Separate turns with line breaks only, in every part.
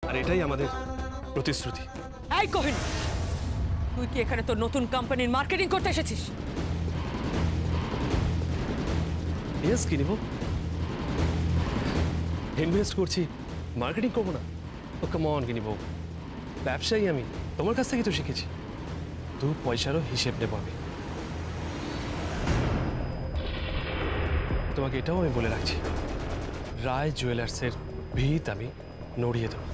আর এটাই আমাদের প্রতিশ্রুতি।
এই কোহিনূর, তুই কি এখানে তোর নতুন কোম্পানির মার্কেটিং করতে এসেছিস?
ইয়েস, কিনবো, ইনভেস্ট করছি, মার্কেটিং করবো না? ও কাম অন কিনবো, ব্যবসায়ী আমি, তোমার কাছ থেকে তো শিখেছি। 2 পয়সারও হিসেব নেব আমি। তোমাকে এটাও আমি বলে রাখছি, রায় জুয়েলার্সের ভিত আমি নড়িয়ে দেবো।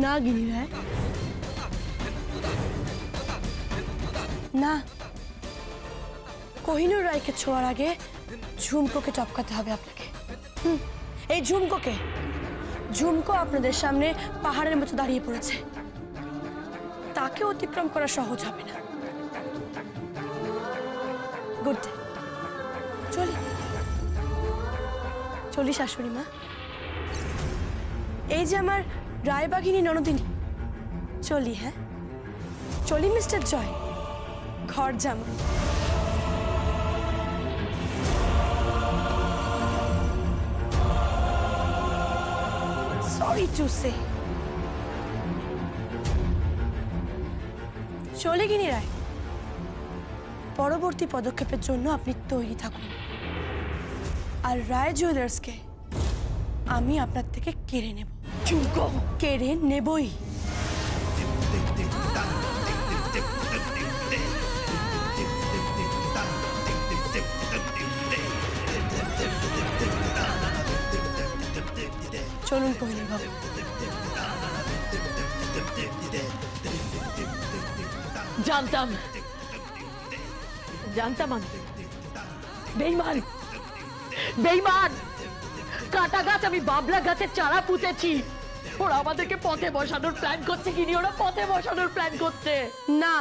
না গিনি রায়, না। কোহিনূর রায়কে ছোঁয়ার আগে ঝুমকোকে টপকাতে হবে আপনাকে। এই ঝুমকো আপনাদের সামনে পাহাড়ের মতো দাঁড়িয়ে পড়েছে, তাকে অতিক্রম করা সহজ হবে না। গুড, চলি শাশুড়ি মা। এই যে আমার রায়বাঘিনী ননদিনী, চলি। হ্যাঁ চলি মিস্টার জয়, ঘর জামা। Sorry to say. চলে গিনি রায়, পরবর্তী পদক্ষেপের জন্য আপনি তৈরি থাকুন। আর রায় জুয়েলার্সকে আমি আপনার থেকে কেড়ে নেব, কেড়ে নেবই। চলুন কোহিনূর বাবু।
জানতাম আমি বেঈমান, কাটা গাছ আমি বাবলা গাছের চারা পুঁতেছি। ওরা আমাদেরকে পথে বসানোর প্ল্যান করছে। কিনি ওরা পথে বসানোর প্ল্যান করছে।
না,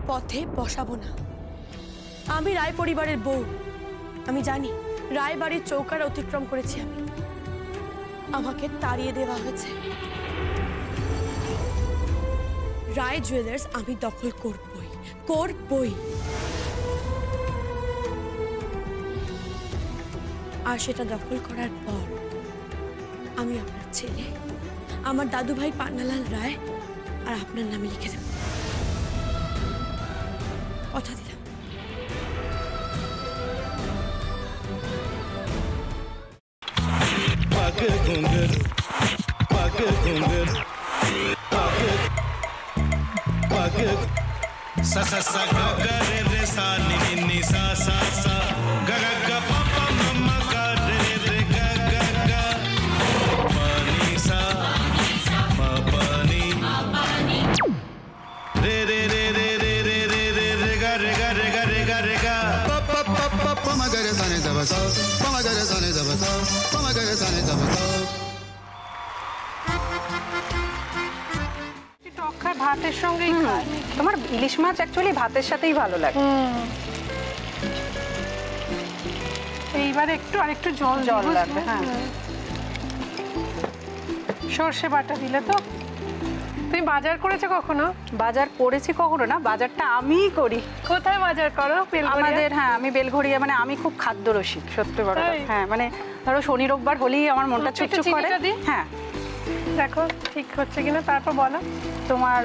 পথে বসাবো না। আমি রায় পরিবারের বউ, আমি জানি রায় বাড়ির চৌকার অতিক্রম করেছি আমি, আমাকে তাড়িয়ে দেওয়া হয়েছে। রায় জুয়েলার্স আমি দখল করবই। আর সেটা দখল করার পর আমি আপনার ছেলে, আমার দাদু ভাই পান্নালাল রায় আর আপনার নামে লিখে দেব, কথা দিলাম।
sa sa sa ga ga re re sa ni ni ni sa sa sa ga ga ga pa pa ma ma ga re re ga ga ga pa ni sa ma pa ni re re re re re re re re re ga re ga re ga re ga re ga pa pa pa pa pa ma ga re sa ni da ba sa pa ma ga re sa ni da ba sa pa ma ga re sa ni da ba sa
ভাতের সঙ্গেই খায়। তোমার ইলিশ মাছ actually ভাতের সাথেই ভালো লাগে। এইবার আরেকটু জল লাগবে। হ্যাঁ, সর্ষে বাটা দিলে তো। তুমি বাজার করেছো কখনো? বাজার করেছি কখনো না, বাজারটা আমিই করি। কোথায় বাজার করো? আমাদের, হ্যাঁ, আমি বেলঘড়িয়া, মানে আমি খুব খাদ্য রসিক, সত্যি বড়। হ্যাঁ, মানে ধরো শনি রোববার হলেই আমার মনটা চুপচুপ করে। হ্যাঁ, দেখো ঠিক হচ্ছে কিনা, তারপর বলো। তোমার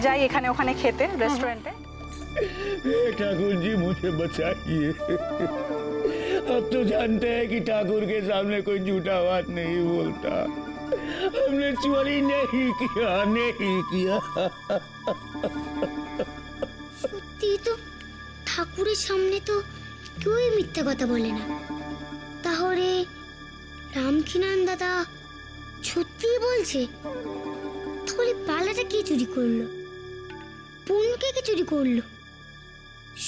যাই এখানে ওখানে খেতে, रेस्टोरेंटे।
ठाकुर जी मुझे बचाइए, अब तो जानते हैं कि ठाकुर के सामने कोई झूठा बात नहीं बोलता। हमने चोरी नहीं किया।
সত্যি তো, ঠাকুরের সামনে তো কেউই মিথ্যা কথা বলে না। তাহলে রামখিনান দাদা সত্যি বলছে? তাহলে পালাটা কে চুরি করলো? পুনকে কে চুরি করলো?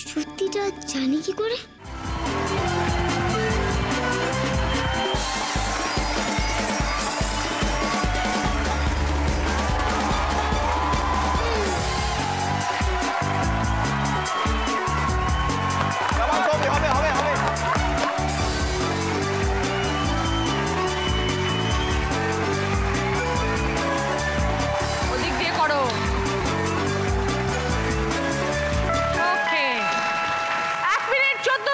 সত্যিটা জানি কি করে?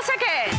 সেকেন্ড।